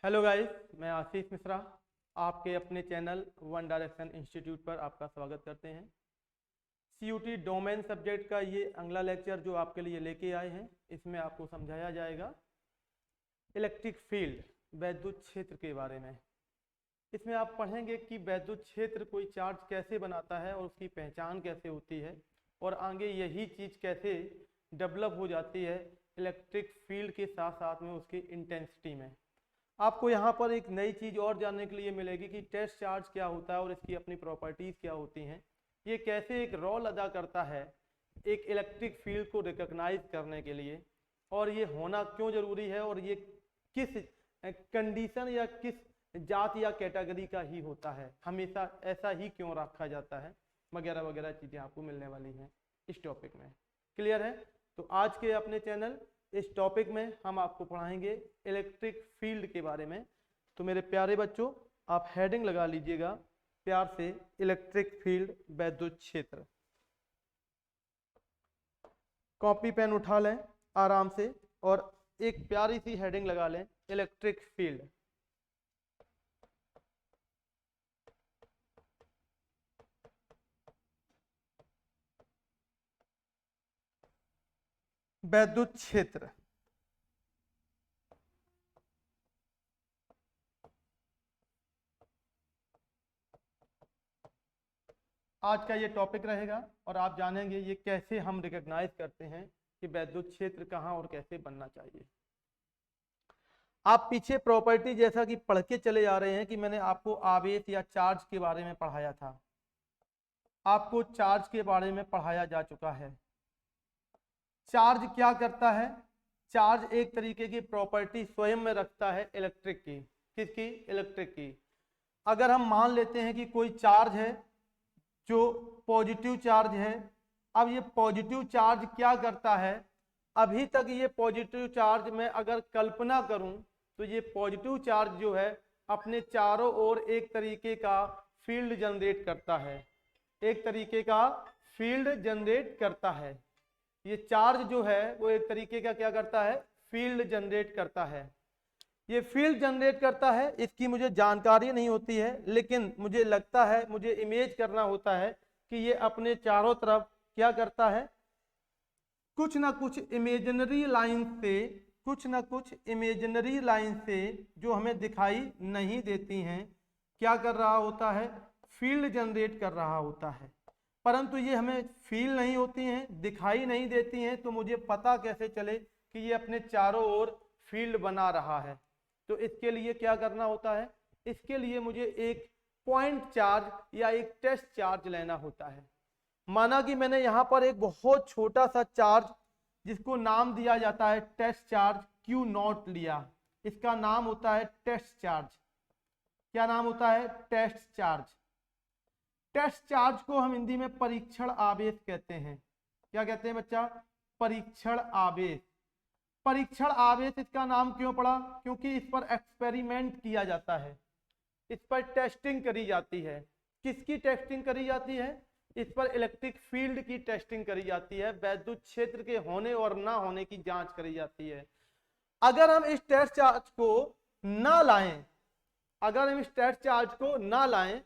Hello guys, मैं आशीष मिश्रा आपके अपने चैनल वन डायरेक्शन इंस्टीट्यूट पर आपका स्वागत करते हैं। सीयूटी डोमेन सब्जेक्ट का ये अगला लेक्चर जो आपके लिए लेके आए हैं, इसमें आपको समझाया जाएगा इलेक्ट्रिक फील्ड वैद्युत क्षेत्र के बारे में। इसमें आप पढ़ेंगे कि वैद्युत क्षेत्र कोई चार्ज कैसे बनाता है और उसकी पहचान कैसे होती है और आगे यही चीज़ कैसे डेवलप हो जाती है इलेक्ट्रिक फील्ड के साथ साथ में उसकी इंटेंसिटी में। आपको यहाँ पर एक नई चीज़ और जानने के लिए मिलेगी कि टेस्ट चार्ज क्या होता है और इसकी अपनी प्रॉपर्टीज़ क्या होती हैं, ये कैसे एक रोल अदा करता है एक इलेक्ट्रिक फील्ड को रिकॉग्नाइज करने के लिए, और ये होना क्यों ज़रूरी है और ये किस कंडीशन या किस जात या कैटेगरी का ही होता है, हमेशा ऐसा ही क्यों रखा जाता है, वगैरह वगैरह चीज़ें आपको मिलने वाली हैं इस टॉपिक में। क्लियर है? तो आज के अपने चैनल इस टॉपिक में हम आपको पढ़ाएंगे इलेक्ट्रिक फील्ड के बारे में। तो मेरे प्यारे बच्चों, आप हेडिंग लगा लीजिएगा प्यार से, इलेक्ट्रिक फील्ड वैद्युत क्षेत्र। कॉपी पेन उठा लें आराम से और एक प्यारी सी हेडिंग लगा लें, इलेक्ट्रिक फील्ड। वैद्युत क्षेत्र। आज का ये टॉपिक रहेगा और आप जानेंगे ये कैसे हम रिकॉग्नाइज करते हैं कि वैद्युत क्षेत्र कहाँ और कैसे बनना चाहिए। आप पीछे प्रॉपर्टी जैसा कि पढ़ के चले जा रहे हैं कि मैंने आपको आवेश या चार्ज के बारे में पढ़ाया था, आपको चार्ज के बारे में पढ़ाया जा चुका है। चार्ज क्या करता है? चार्ज एक तरीके की प्रॉपर्टी स्वयं में रखता है इलेक्ट्रिक की। किसकी? इलेक्ट्रिक की। अगर हम मान लेते हैं कि कोई चार्ज है जो पॉजिटिव चार्ज है, अब ये पॉजिटिव चार्ज क्या करता है? अभी तक ये पॉजिटिव चार्ज में अगर कल्पना करूं तो ये पॉजिटिव चार्ज जो है अपने चारों ओर एक तरीके का फील्ड जनरेट करता है, एक तरीके का फील्ड जनरेट करता है। ये चार्ज जो है वो एक तरीके का क्या करता है? फील्ड जनरेट करता है। ये फील्ड जनरेट करता है, इसकी मुझे जानकारी नहीं होती है, लेकिन मुझे लगता है, मुझे इमेज करना होता है कि ये अपने चारों तरफ क्या करता है, कुछ ना कुछ इमेजिनरी लाइन से, कुछ ना कुछ इमेजिनरी लाइन से जो हमें दिखाई नहीं देती हैं, क्या कर रहा होता है? फील्ड जनरेट कर रहा होता है। परंतु ये हमें फील नहीं होती हैं, दिखाई नहीं देती हैं, तो मुझे पता कैसे चले कि ये अपने चारों ओर फील्ड बना रहा है? तो इसके लिए क्या करना होता है? इसके लिए मुझे एक पॉइंट चार्ज या एक टेस्ट चार्ज लेना होता है। माना कि मैंने यहां पर एक बहुत छोटा सा चार्ज जिसको नाम दिया जाता है टेस्ट चार्ज Q नॉट लिया, इसका नाम होता है टेस्ट चार्ज। क्या नाम होता है? Test charge. टेस्ट चार्ज को हम हिंदी में परीक्षण आवेश कहते हैं। क्या कहते हैं बच्चा? परीक्षण आवेश। परीक्षण आवेश इसका नाम क्यों पड़ा? क्योंकि इस पर एक्सपेरिमेंट किया जाता है, इस पर टेस्टिंग करी जाती है। किसकी टेस्टिंग करी जाती है? इस पर इलेक्ट्रिक फील्ड की टेस्टिंग करी जाती है, वैद्युत क्षेत्र के होने और ना होने की जांच करी जाती है। अगर हम इस टेस्ट चार्ज को ना लाएं, अगर हम इस टेस्ट चार्ज को ना लाएं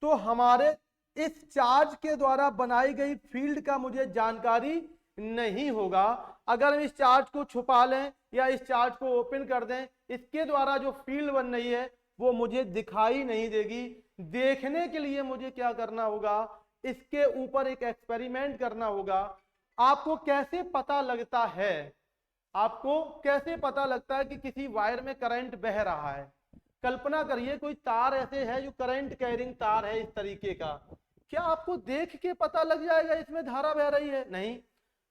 तो हमारे इस चार्ज के द्वारा बनाई गई फील्ड का मुझे जानकारी नहीं होगा। अगर हम इस चार्ज को छुपा लें या इस चार्ज को ओपन कर दें, इसके द्वारा जो फील्ड बन रही है वो मुझे दिखाई नहीं देगी। देखने के लिए मुझे क्या करना होगा? इसके ऊपर एक एक्सपेरिमेंट करना होगा। आपको कैसे पता लगता है, आपको कैसे पता लगता है कि किसी वायर में करंट बह रहा है? कल्पना करिए कोई तार ऐसे है जो करंट कैरिंग तार है इस तरीके का, क्या आपको देख के पता लग जाएगा इसमें धारा बह रही है? नहीं।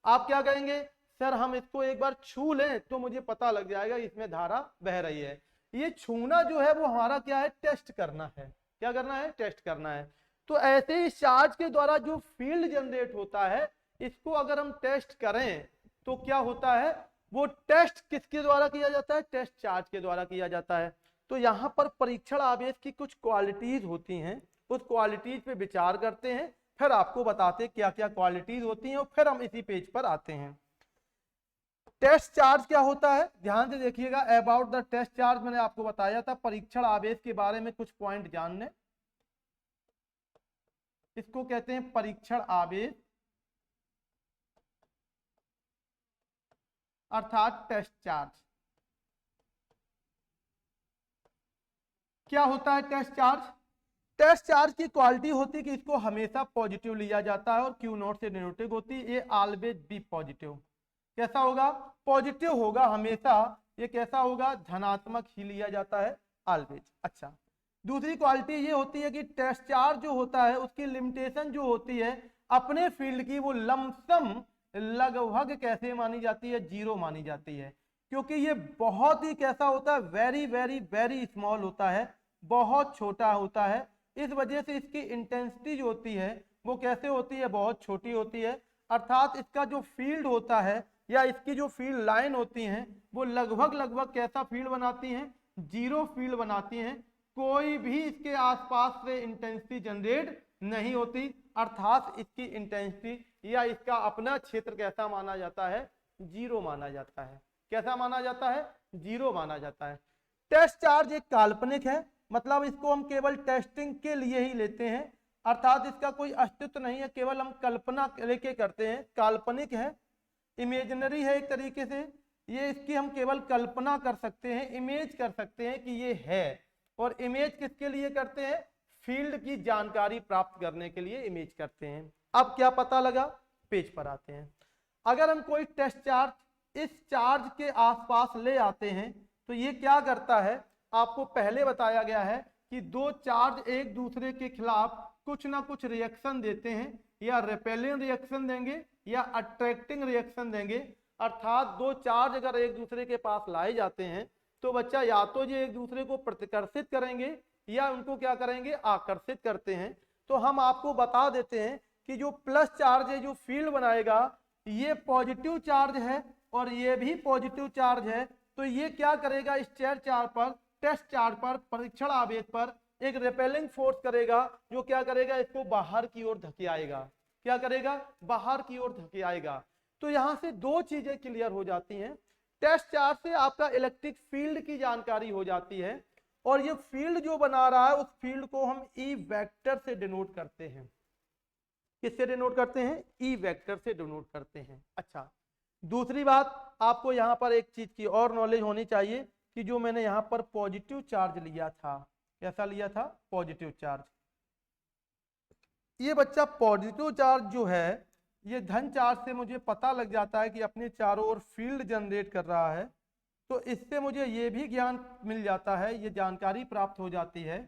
आप क्या कहेंगे? सर हम इसको एक बार छू लें तो मुझे पता लग जाएगा इसमें धारा बह रही है। ये छूना जो है वो हमारा क्या है? टेस्ट करना है। क्या करना है? टेस्ट करना है। तो ऐसे ही चार्ज के द्वारा जो फील्ड जनरेट होता है, इसको अगर हम टेस्ट करें तो क्या होता है? वो टेस्ट किसके द्वारा किया जाता है? टेस्ट चार्ज के द्वारा किया जाता है। तो यहां पर परीक्षण आवेश की कुछ क्वालिटीज होती हैं, उस क्वालिटीज पे विचार करते हैं, फिर आपको बताते क्या क्या क्वालिटीज होती हैं और फिर हम इसी पेज पर आते हैं। टेस्ट चार्ज क्या होता है, ध्यान से देखिएगा। अबाउट द टेस्ट चार्ज मैंने आपको बताया था, परीक्षण आवेश के बारे में कुछ पॉइंट जानने। इसको कहते हैं परीक्षण आवेश अर्थात टेस्ट चार्ज। क्या होता है टेस्ट चार्ज? टेस्ट चार्ज की क्वालिटी होती है कि इसको हमेशा पॉजिटिव लिया जाता है और क्यू नॉट से डिनोटेड होती है। ये ऑलवेज बी पॉजिटिव। कैसा होगा? पॉजिटिव होगा हमेशा। ये कैसा होगा? धनात्मक ही लिया जाता है ऑलवेज। अच्छा, दूसरी क्वालिटी ये होती है कि टेस्ट चार्ज जो होता है उसकी लिमिटेशन जो होती है अपने फील्ड की, वो लमसम लगभग कैसे मानी जाती है? जीरो मानी जाती है। क्योंकि ये बहुत ही कैसा होता है? वेरी वेरी वेरी स्मॉल होता है, बहुत छोटा होता है। इस वजह से इसकी इंटेंसिटी जो होती है वो कैसे होती है? बहुत छोटी होती है। अर्थात इसका जो फील्ड होता है या इसकी जो फील्ड लाइन होती हैं वो लगभग लगभग कैसा फील्ड बनाती हैं? जीरो फील्ड बनाती हैं। कोई भी इसके आसपास से इंटेंसिटी जनरेट नहीं होती। अर्थात इसकी इंटेंसिटी या इसका अपना क्षेत्र कैसा माना जाता है? जीरो माना जाता है। कैसा माना जाता है? जीरो माना जाता है। टेस्ट चार्ज एक काल्पनिक है, मतलब इसको हम केवल टेस्टिंग के लिए ही लेते हैं। अर्थात इसका कोई अस्तित्व नहीं है, केवल हम कल्पना लेके करते हैं। काल्पनिक है, इमेजिनरी है एक तरीके से। ये इसकी हम केवल कल्पना कर सकते हैं, इमेज कर सकते हैं कि ये है। और इमेज किसके लिए करते हैं? फील्ड की जानकारी प्राप्त करने के लिए इमेज करते हैं। अब क्या पता लगा? पेज पर आते हैं। अगर हम कोई टेस्ट चार्ज इस चार्ज के आसपास ले आते हैं तो ये क्या करता है? आपको पहले बताया गया है कि दो चार्ज एक दूसरे के खिलाफ कुछ ना कुछ रिएक्शन देते हैं, या रिपेलिंग रिएक्शन देंगे या अट्रैक्टिंग रिएक्शन देंगे। अर्थात दो चार्ज अगर एक दूसरे के पास लाए जाते हैं तो बच्चा या तो ये एक दूसरे को प्रतिकर्षित करेंगे या उनको क्या करेंगे? आकर्षित करते हैं। तो हम आपको बता देते हैं कि जो प्लस चार्ज है जो फील्ड बनाएगा ये पॉजिटिव चार्ज है और ये भी पॉजिटिव चार्ज है। तो ये क्या करेगा? इस टेस्ट चार्ज पर, टेस्ट चार्ज पर, परीक्षण आवेश पर एक रिपेलिंग फोर्स करेगा जो क्या करेगा? इसको बाहर की ओर धकेलाएगा। क्या करेगा? बाहर की ओर धकेलाएगा। तो यहां से दो चीजें क्लियर हो जाती हैं। टेस्ट चार्ज से आपका इलेक्ट्रिक फील्ड की जानकारी हो जाती है और ये फील्ड जो बना रहा है उस फील्ड को हम ई वेक्टर से डिनोट करते हैं। किससे डिनोट करते हैं? ई वेक्टर से डिनोट करते हैं। अच्छा, दूसरी बात आपको यहां पर एक चीज की और नॉलेज होनी चाहिए कि जो मैंने यहां पर पॉजिटिव चार्ज लिया था, कैसा लिया था? Positive charge. ये बच्चा पॉजिटिव चार्ज जो है ये धन चार्ज से मुझे पता लग जाता है कि अपने चारों ओर फील्ड जनरेट कर रहा है। तो इससे मुझे ये भी ज्ञान मिल जाता है, ये जानकारी प्राप्त हो जाती है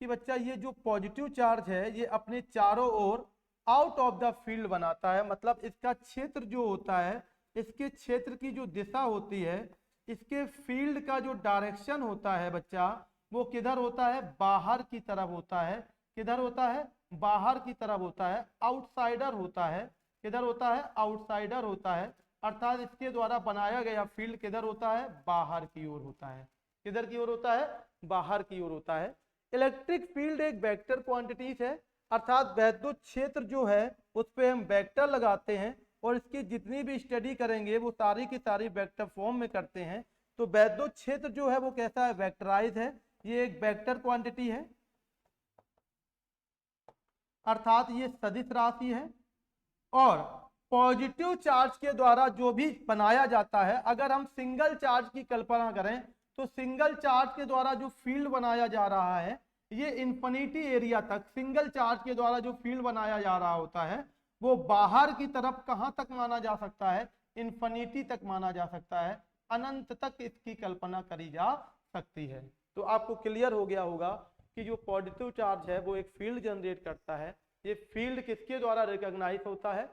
कि बच्चा ये जो पॉजिटिव चार्ज है ये अपने चारों ओर आउट ऑफ द फील्ड बनाता है। मतलब इसका क्षेत्र जो होता है, इसके क्षेत्र की जो दिशा होती है, इसके फील्ड का जो डायरेक्शन होता है बच्चा, वो किधर होता है? बाहर की तरफ होता है। किधर होता है? बाहर की तरफ होता है, आउटसाइडर होता है। किधर होता है? आउटसाइडर होता है। अर्थात इसके द्वारा बनाया गया फील्ड किधर होता है? बाहर की ओर होता है। किधर की ओर होता है? बाहर की ओर होता है। इलेक्ट्रिक फील्ड एक वेक्टर क्वांटिटीज है। अर्थात वैद्युत क्षेत्र जो है उस पर हम वेक्टर लगाते हैं और इसकी जितनी भी स्टडी करेंगे वो सारी की सारी वेक्टर फॉर्म में करते हैं। तो वैद्युत क्षेत्र जो है वो कैसा है? वेक्टराइज है। ये एक वेक्टर क्वांटिटी है, अर्थात ये सदिश राशि है। और पॉजिटिव चार्ज के द्वारा जो भी बनाया जाता है, अगर हम सिंगल चार्ज की कल्पना करें तो सिंगल चार्ज के द्वारा जो फील्ड बनाया जा रहा है ये इंफिनिटी एरिया तक, सिंगल चार्ज के द्वारा जो फील्ड बनाया जा रहा होता है वो बाहर की तरफ कहां तक माना जा सकता है? इंफिनिटी तक माना जा सकता है, अनंत तक इसकी कल्पना करी जा सकती है। तो आपको क्लियर हो गया होगा कि जो पॉजिटिव चार्ज है वो एक फील्ड जनरेट करता है। ये फील्ड किसके द्वारा रिकॉग्नाइज होता है?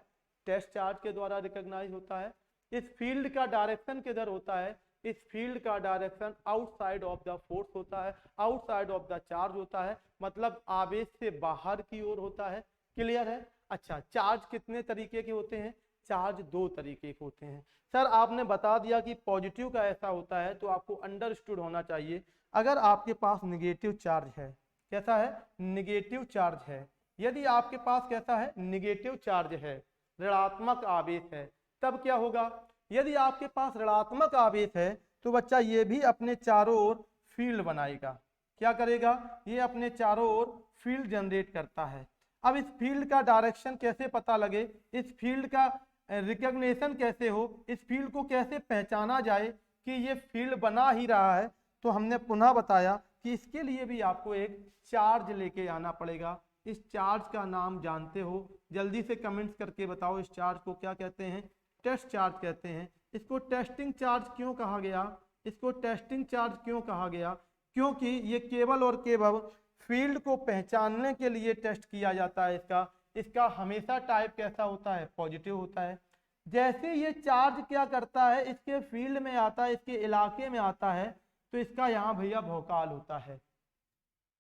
टेस्ट चार्ज के द्वारा रिकॉग्नाइज होता है। इस फील्ड का डायरेक्शन किधर होता है? इस फील्ड का direction outside of the force होता है, आउटसाइड ऑफ द चार्ज होता है, मतलब आवेश से बाहर की ओर होता है। क्लियर है? अच्छा, चार्ज कितने तरीके के होते हैं? चार्ज दो तरीके के होते हैं। सर आपने बता दिया कि पॉजिटिव का ऐसा होता है, तो आपको अंडरस्टूड होना चाहिए अगर आपके पास निगेटिव चार्ज है। कैसा है? निगेटिव चार्ज है। यदि आपके पास कैसा है? निगेटिव चार्ज है, ऋणात्मक आवेश है, तब क्या होगा? यदि आपके पास ऋणात्मक आवेश है तो बच्चा ये भी अपने चारों ओर फील्ड बनाएगा। क्या करेगा? ये अपने चारों ओर फील्ड जनरेट करता है। अब इस फील्ड का डायरेक्शन कैसे पता लगे, इस फील्ड का रिकॉग्निशन कैसे हो, इस फील्ड को कैसे पहचाना जाए कि ये फील्ड बना ही रहा है, तो हमने पुनः बताया कि इसके लिए भी आपको एक चार्ज लेके आना पड़ेगा। इस चार्ज का नाम जानते हो? जल्दी से कमेंट्स करके बताओ, इस चार्ज को क्या कहते हैं? टेस्ट चार्ज कहते हैं। इसको टेस्टिंग चार्ज क्यों कहा गया? इसको टेस्टिंग चार्ज क्यों कहा गया? क्योंकि ये केवल और केवल फील्ड को पहचानने के लिए टेस्ट किया जाता है। इसका हमेशा टाइप कैसा होता है? पॉजिटिव होता है। जैसे ये चार्ज क्या करता है, इसके फील्ड में आता है, इसके इलाके में आता है, तो इसका यहाँ भैया भौकाल होता है।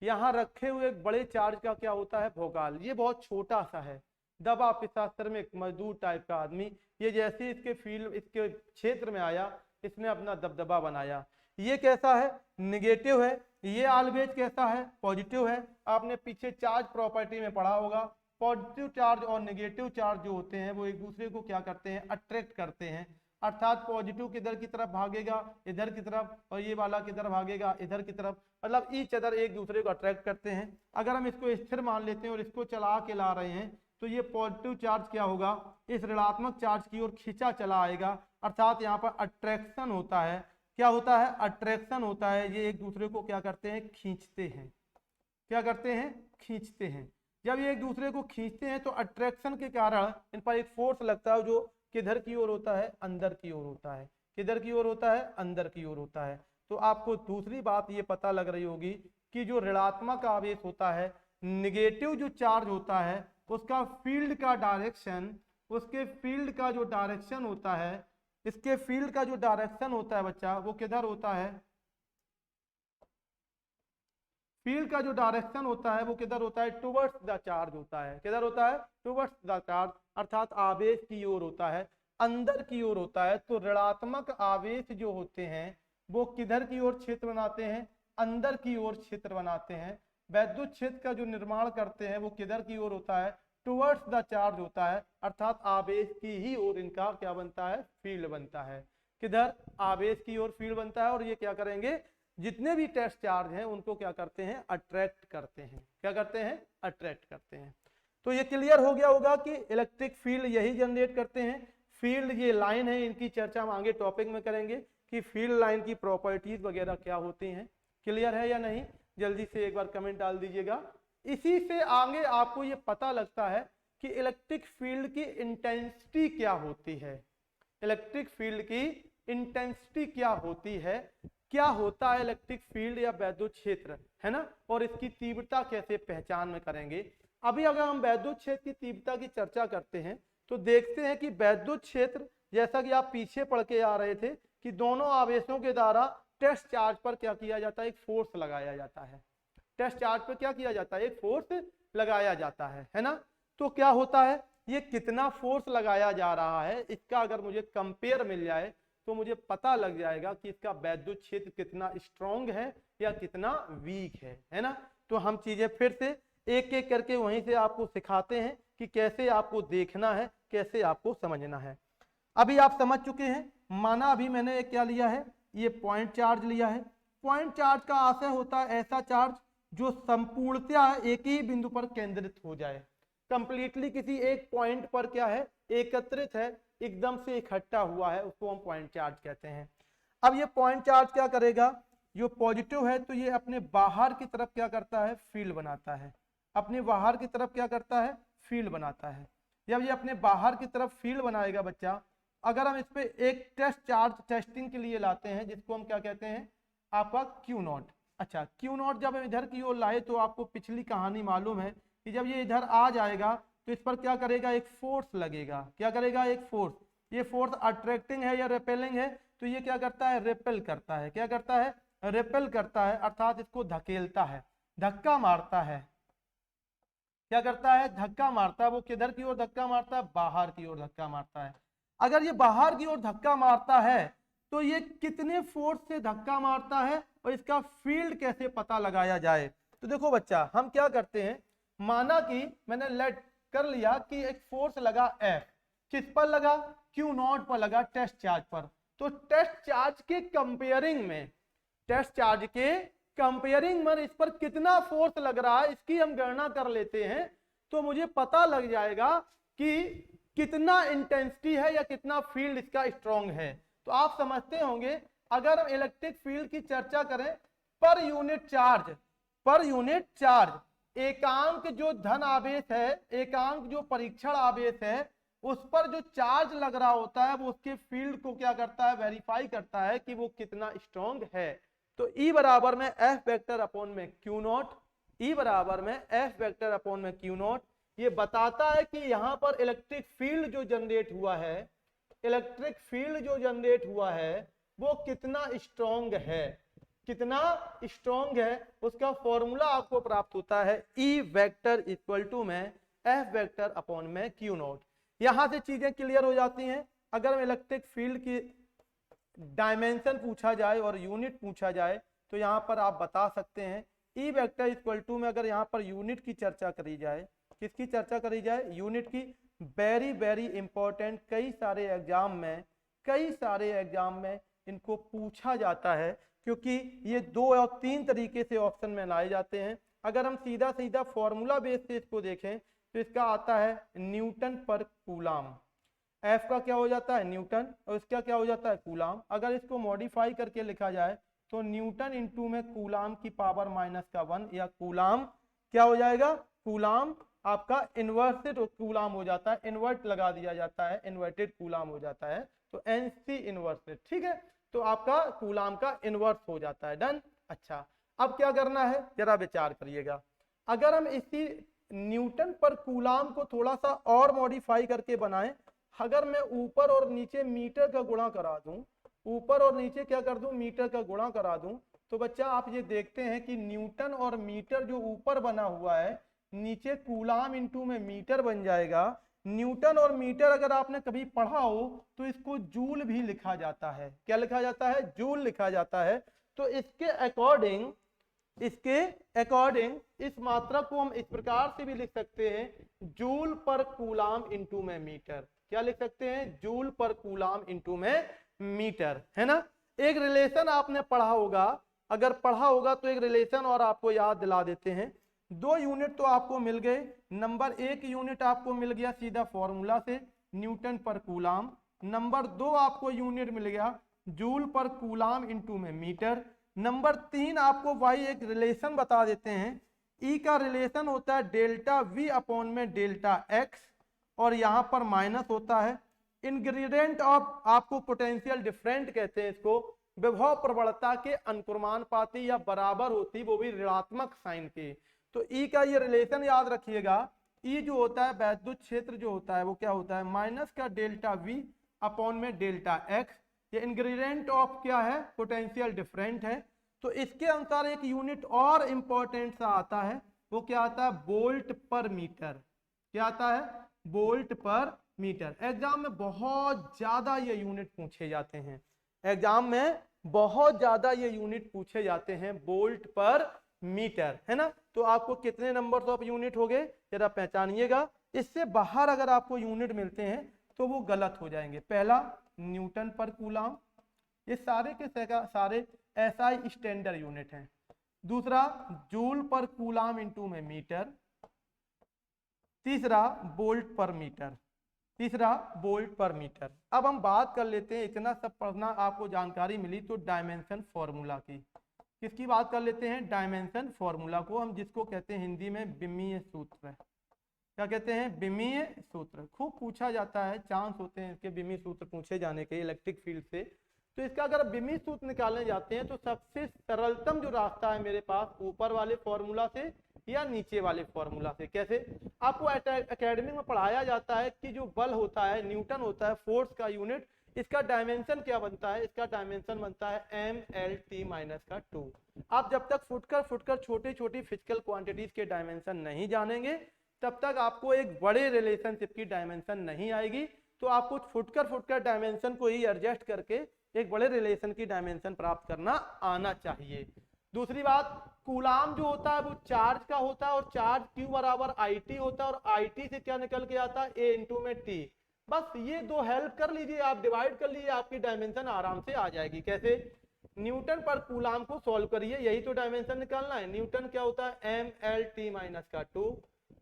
यहाँ रखे हुए एक बड़े चार्ज का क्या होता है? भौकाल। ये बहुत छोटा सा है। दबा पिसास्तर में एक मजदूर टाइप का आदमी, ये जैसे इसके फील्ड, इसके क्षेत्र में आया, इसने अपना दबदबा बनाया। ये कैसा है? निगेटिव है। ये ऑलवेज कैसा है? पॉजिटिव है। आपने पीछे चार्ज प्रॉपर्टी में पढ़ा होगा, पॉजिटिव चार्ज और नेगेटिव चार्ज जो होते हैं वो एक दूसरे को क्या करते हैं? अट्रैक्ट करते हैं। अर्थात पॉजिटिव किधर की तरफ भागेगा? इधर की तरफ, और ये वाला किधर भागेगा? इधर की तरफ। मतलब ईच अदर, एक दूसरे को अट्रैक्ट करते हैं। अगर हम इसको स्थिर मान लेते हैं और इसको चला के ला रहे हैं, तो ये पॉजिटिव चार्ज क्या होगा? इस ऋणात्मक चार्ज की ओर खींचा चला आएगा। अर्थात यहाँ पर अट्रैक्शन होता है। क्या होता है? अट्रैक्शन होता है। ये एक दूसरे को क्या करते हैं? खींचते हैं। क्या करते हैं? खींचते हैं। जब ये एक दूसरे को खींचते हैं तो अट्रैक्शन के कारण इन पर एक फोर्स लगता है, जो किधर की ओर होता है? अंदर की ओर होता है। किधर की ओर होता है? अंदर की ओर होता है। तो आपको दूसरी बात ये पता लग रही होगी कि जो ऋणात्मक आवेश होता है, निगेटिव जो चार्ज होता है, उसका फील्ड का डायरेक्शन, उसके फील्ड का जो डायरेक्शन होता है, इसके फील्ड का जो डायरेक्शन होता है बच्चा, वो किधर होता है? फील्ड का जो डायरेक्शन होता है वो किधर होता है? टुवर्ड्स द चार्ज होता है। किधर होता है? टुवर्ड्स द चार्ज, अर्थात आवेश की ओर होता है, अंदर की ओर होता है। तो ऋणात्मक आवेश जो होते हैं वो किधर की ओर क्षेत्र बनाते हैं? अंदर की ओर क्षेत्र बनाते हैं। वैद्युत क्षेत्र का जो निर्माण करते हैं वो किधर की ओर होता है? टुवर्ड्स द चार्ज होता है, अर्थात आवेश की ही ओर इनका क्या बनता है? फील्ड बनता है। किधर? आवेश की ओर फील्ड बनता है। और ये क्या करेंगे? जितने भी टेस्ट चार्ज हैं उनको क्या करते हैं? अट्रैक्ट करते हैं। क्या करते हैं? अट्रैक्ट करते हैं। तो ये क्लियर हो गया होगा कि इलेक्ट्रिक फील्ड यही जनरेट करते हैं। फील्ड ये लाइन है, इनकी चर्चा हम आगे टॉपिक में करेंगे कि फील्ड लाइन की प्रॉपर्टीज वगैरह क्या होती हैं। क्लियर है या नहीं? जल्दी से एक बार कमेंट डाल दीजिएगा। इसी से आगे आपको ये पता लगता है कि इलेक्ट्रिक फील्ड की इंटेंसिटी क्या होती है। इलेक्ट्रिक फील्ड की इंटेंसिटी क्या होती है, क्या होता है इलेक्ट्रिक फील्ड या वैद्युत क्षेत्र, है ना, और इसकी तीव्रता कैसे पहचान में करेंगे। अभी अगर हम वैद्युत क्षेत्र की तीव्रता की चर्चा करते हैं तो देखते हैं कि वैद्युत क्षेत्र, जैसा कि आप पीछे पढ़ के आ रहे थे कि दोनों आवेशों के द्वारा टेस्ट चार्ज पर क्या किया जाता है? एक फोर्स लगाया जाता है। टेस्ट चार्ज पर क्या किया जाता है? एक फोर्स लगाया जाता है ना। तो क्या होता है? ये कितना फोर्स लगाया जा रहा है, इसका अगर मुझे कंपेयर मिल जाए तो मुझे पता लग जाएगा कि इसका वैद्युत क्षेत्र कितना स्ट्रॉन्ग है या कितना वीक है ना। तो हम चीजें फिर से एक एक करके वहीं से आपको सिखाते हैं कि कैसे आपको देखना है, कैसे आपको समझना है। अभी आप समझ चुके हैं। माना अभी मैंने क्या लिया है? ये पॉइंट चार्ज लिया है। पॉइंट चार्ज का आशय होता है ऐसा चार्ज जो संपूर्णतया एक ही बिंदु पर केंद्रित हो जाए, कंप्लीटली किसी एक पॉइंट पर क्या है? एकत्रित है, एकदम से इकट्ठा हुआ है, उसको हम पॉइंट चार्ज कहते हैं। अब ये पॉइंट चार्ज क्या करेगा? जो पॉजिटिव है तो ये अपने बाहर की तरफ क्या करता है? फील्ड बनाता है। अपने बाहर की तरफ क्या करता है? फील्ड बनाता है। जब ये अपने बाहर की तरफ फील्ड बनाएगा बच्चा, अगर हम इस पे एक टेस्ट चार्ज टेस्टिंग के लिए लाते हैं, जिसको हम क्या कहते हैं? आपका क्यू नॉट। अच्छा, क्यू नॉट जब हम इधर की ओर लाए तो आपको पिछली कहानी मालूम है कि जब ये इधर आ जाएगा तो इस पर क्या करेगा? एक फोर्स लगेगा। क्या करेगा? एक फोर्स। ये फोर्स अट्रैक्टिंग है या रेपेलिंग है? तो ये क्या करता है? रेपेल करता है। क्या करता है? रेपेल करता है, अर्थात इसको धकेलता है, धक्का मारता है। क्या करता है? धक्का मारता है। वो किधर की ओर धक्का मारता है? बाहर की ओर धक्का मारता है। अगर ये बाहर की ओर धक्का मारता है तो ये कितने फोर्स से धक्का मारता है और इसका फील्ड कैसे पता लगाया जाए? तो देखो बच्चा, हम क्या करते हैं, माना कि मैंने लेट कर लिया कि एक फोर्स लगा F, किस पर लगा, क्यू नॉट पर लगा, टेस्ट चार्ज पर। तो टेस्ट चार्ज के कंपेयरिंग में, टेस्ट चार्ज के कंपेयरिंग में इस पर कितना फोर्स लग रहा है इसकी हम गणना कर लेते हैं, तो मुझे पता लग जाएगा कि कितना इंटेंसिटी है या कितना फील्ड इसका स्ट्रॉन्ग है। तो आप समझते होंगे अगर हम इलेक्ट्रिक फील्ड की चर्चा करें पर यूनिट चार्ज एकांक जो धन आवेश है, एकांक जो परीक्षण आवेश है, उस पर जो चार्ज लग रहा होता है वो उसके फील्ड को क्या करता है, वेरीफाई करता है कि वो कितना स्ट्रॉन्ग है। तो E बराबर में F वेक्टर अपॉन में Q नॉट, E बराबर में F वेक्टर अपॉन में Q नॉट, ये बताता है कि यहां पर इलेक्ट्रिक फील्ड जो जनरेट हुआ है, इलेक्ट्रिक फील्ड जो जनरेट हुआ है वो कितना स्ट्रॉन्ग है, कितना स्ट्रॉन्ग है, उसका फॉर्मूला आपको प्राप्त होता है E वेक्टर इक्वल टू में F वेक्टर अपॉन में Q नॉट। यहां से चीजें क्लियर हो जाती हैं। अगर हम इलेक्ट्रिक फील्ड की डायमेंशन पूछा जाए और यूनिट पूछा जाए तो यहां पर आप बता सकते हैं E वेक्टर इक्वल टू में, अगर यहां पर यूनिट की चर्चा करी जाए, किसकी चर्चा करी जाए, यूनिट की, वेरी वेरी इंपॉर्टेंट, कई सारे एग्जाम में इनको पूछा जाता है, क्योंकि ये 2 और 3 तरीके से ऑप्शन में लाए जाते हैं। अगर हम सीधा सीधा फॉर्मूला बेस से इसको देखें तो इसका आता है न्यूटन पर कूलाम, एफ का क्या हो जाता है न्यूटन और इसका क्या हो जाता है कूलाम। अगर इसको मॉडिफाई करके लिखा जाए तो न्यूटन इंटू में कूलाम की पावर -1 या कूलाम क्या हो जाएगा, कूलाम आपका इन्वर्टेड कूलाम हो जाता है, इन्वर्ट लगा दिया जाता है, इन्वर्टेड कूलाम हो जाता है, तो एनसी इन्वर्टेड, ठीक है, तो आपका कूलाम का इन्वर्स हो जाता है। डन। अच्छा, अब क्या करना है जरा विचार करिएगा। अगर हम इसी न्यूटन पर कूलाम को थोड़ा सा और मॉडिफाई करके बनाएं, अगर मैं ऊपर और नीचे मीटर का गुणा करा दूं, ऊपर और नीचे क्या कर दूं, मीटर का गुणा करा दूं, तो बच्चा आप ये देखते हैं कि न्यूटन और मीटर जो ऊपर बना हुआ है, नीचे कूलाम इंटू में मीटर बन जाएगा। न्यूटन और मीटर अगर आपने कभी पढ़ा हो तो इसको जूल भी लिखा जाता है, क्या लिखा जाता है, जूल लिखा जाता है। तो इसके अकॉर्डिंग इस मात्रा को हम इस प्रकार से भी लिख सकते हैं, जूल पर कूलाम इंटू में मीटर, क्या लिख सकते हैं, जूल पर कूलाम इंटू में मीटर, है ना। एक रिलेशन आपने पढ़ा होगा, अगर पढ़ा होगा तो एक रिलेशन और आपको याद दिला देते हैं। 2 यूनिट तो आपको मिल गए, नंबर 1 यूनिट आपको मिल गया सीधा फॉर्मूला से न्यूटन पर कूलाम, नंबर 2 आपको यूनिट मिल गया जूल पर कूलाम इंटू में मीटर, नंबर 3 आपको भाई एक रिलेशन बता देते हैं, ई का रिलेशन होता है डेल्टा वी अपॉन में डेल्टा एक्स, और यहां पर माइनस होता है इंग्रेडिएंट ऑफ, आपको पोटेंशियल डिफरेंट कहते हैं इसको, विभव प्रबलता के अनुक्रमानुपाती या बराबर होती, वो भी ऋणात्मक साइन के। तो ई का ये रिलेशन याद रखिएगा, ई जो होता है वैद्युत क्षेत्र जो होता है वो क्या होता है, माइनस का डेल्टा वी अपॉन में डेल्टा एक्स, ये इंग्रेडिएंट ऑफ क्या है, पोटेंशियल डिफरेंट है। तो इसके अनुसार एक यूनिट और इंपॉर्टेंट सा आता है, वो क्या आता है, वोल्ट पर मीटर, क्या आता है, वोल्ट पर मीटर। एग्जाम में बहुत ज्यादा ये यूनिट पूछे जाते हैं, एग्जाम में बहुत ज्यादा ये यूनिट पूछे जाते हैं, वोल्ट पर मीटर, है ना। तो आपको कितने नंबर ऑफ यूनिट हो गए जरा पहचानिएगा, इससे बाहर अगर आपको यूनिट मिलते हैं तो वो गलत हो जाएंगे। पहला न्यूटन पर कूलाम, ये सारे के सारे एसआई स्टैंडर्ड यूनिट हैं। दूसरा जूल पर कूलाम इंटू में मीटर, तीसरा वोल्ट पर मीटर, तीसरा वोल्ट पर मीटर। अब हम बात कर लेते हैं, इतना सब पढ़ना आपको जानकारी मिली तो डायमेंशन फॉर्मूला की, किसकी बात कर लेते हैं, डायमेंशन फॉर्मूला को हम जिसको कहते हैं हिंदी में विमीय सूत्र, क्या कहते हैं, विमीय सूत्र। खूब पूछा जाता है, चांस होते हैं इसके विमीय सूत्र पूछे जाने के इलेक्ट्रिक फील्ड से। तो इसका अगर विमीय सूत्र निकालने जाते हैं तो सबसे सरलतम जो रास्ता है मेरे पास, ऊपर वाले फॉर्मूला से या नीचे वाले फॉर्मूला से। कैसे, आपको एकेडमी में पढ़ाया जाता है कि जो बल होता है, न्यूटन होता है, फोर्स का यूनिट, इसका डायमेंशन क्या बनता है, इसका डायमेंशन बनता है mlt-2। आप जब तक फुटकर छोटी छोटी फिजिकल क्वांटिटीज के डायमेंशन नहीं जानेंगे तब तक आपको एक बड़े रिलेशनशिप की डायमेंशन नहीं आएगी। तो आपको फुटकर डायमेंशन को ही एडजस्ट करके एक बड़े रिलेशन की डायमेंशन प्राप्त करना आना चाहिए। दूसरी बात, कूलाम जो होता है वो चार्ज का होता है और चार्ज Q बराबर IT होता है, और IT से क्या निकल के आता है, A इंटू में T। बस ये दो हेल्प कर लीजिए, आप डिवाइड कर लीजिए, आपकी डायमेंशन आराम से आ जाएगी। कैसे? न्यूटन पर कूलाम को सॉल्व करिए, यही तो डायमेंशन निकालना है। न्यूटन क्या होता है? mLt माइनस का 2,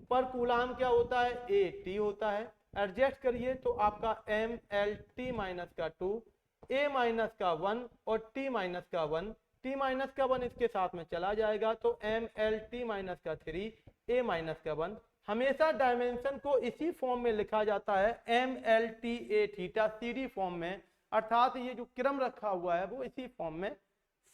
पर कूलाम क्या होता है? AT होता है। एडजस्ट करिए तो आपका mLt माइनस का 2, A माइनस का 1 और T माइनस का 1, T माइनस का 1 इसके साथ में चला जाएगा तो mLt माइनस का 3, A माइनस का 1। हमेशा डायमेंशन को इसी फॉर्म में लिखा जाता है mLta थीटा CD फॉर्म में, अर्थात ये जो क्रम रखा हुआ है वो इसी फॉर्म में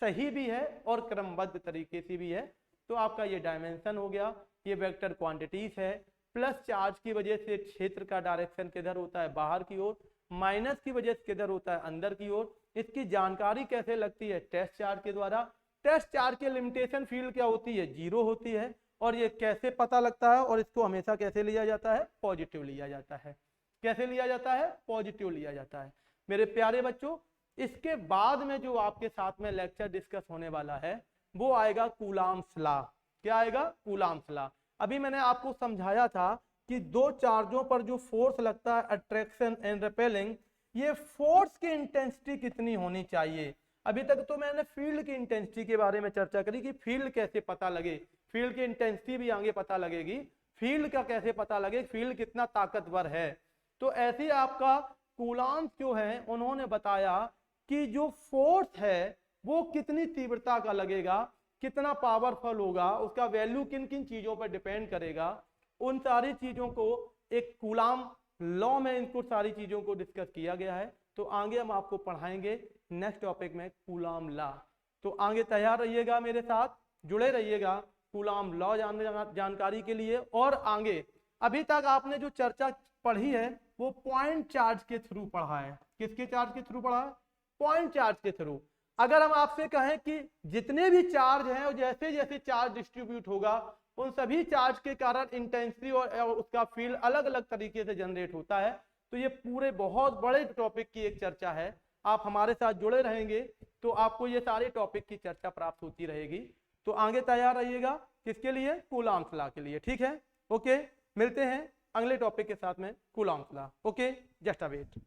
सही भी है और क्रमबद्ध तरीके से भी है। तो आपका ये डायमेंशन हो गया, ये वेक्टर क्वांटिटीज है। प्लस चार्ज की वजह से क्षेत्र का डायरेक्शन किधर होता है? बाहर की ओर। माइनस की वजह से किधर होता है? अंदर की ओर। इसकी जानकारी कैसे लगती है? टेस्ट चार्ज के द्वारा। टेस्ट चार्ज की लिमिटेशन फील्ड क्या होती है? 0 होती है। और ये कैसे पता लगता है? और इसको हमेशा कैसे लिया जाता है? पॉजिटिव लिया जाता है। कैसे लिया जाता है? पॉजिटिव लिया जाता है। मेरे प्यारे बच्चों, इसके बाद में जो आपके साथ में लेक्चर डिस्कस होने वाला है वो आएगा कूलाम्स लॉ। क्या आएगा? Coulombs law. अभी मैंने आपको समझाया था कि दो चार्जों पर जो फोर्स लगता है, अट्रैक्शन एंड रिपेलिंग, ये फोर्स की इंटेंसिटी कितनी होनी चाहिए। अभी तक तो मैंने फील्ड की इंटेंसिटी के बारे में चर्चा करी कि फील्ड कैसे पता लगे, फील्ड की इंटेंसिटी भी आगे पता लगेगी, फील्ड का कैसे पता लगे, फील्ड कितना ताकतवर है। तो ऐसे आपका कूलाम्स जो है उन्होंने बताया कि जो फोर्स है वो कितनी तीव्रता का लगेगा, कितना पावरफुल होगा, उसका वैल्यू किन किन चीजों पर डिपेंड करेगा। उन सारी चीजों को एक कूलाम लॉ में इनको सारी चीजों को डिस्कस किया गया है। तो आगे हम आपको पढ़ाएंगे नेक्स्ट टॉपिक में कूलाम लॉ। तो आगे तैयार रहिएगा, मेरे साथ जुड़े रहिएगा कूलाम लॉ जानकारी के लिए। और आगे अभी तक आपने जो चर्चा पढ़ी है वो पॉइंट चार्ज के थ्रू पढ़ा है। किसके चार्ज के थ्रू पढ़ा है? पॉइंट चार्ज के थ्रू। अगर हम आपसे कहें कि जितने भी चार्ज हैं और जैसे जैसे चार्ज डिस्ट्रीब्यूट होगा उन सभी चार्ज के कारण इंटेंसिटी और उसका फील्ड अलग अलग तरीके से जनरेट होता है। तो ये पूरे बहुत बड़े टॉपिक की एक चर्चा है। आप हमारे साथ जुड़े रहेंगे तो आपको ये सारे टॉपिक की चर्चा प्राप्त होती रहेगी। तो आगे तैयार रहिएगा किसके लिए? कूलाम्स लॉ के लिए। ठीक है, ओके, मिलते हैं अगले टॉपिक के साथ में, Coulomb's law. Okay, just a wait.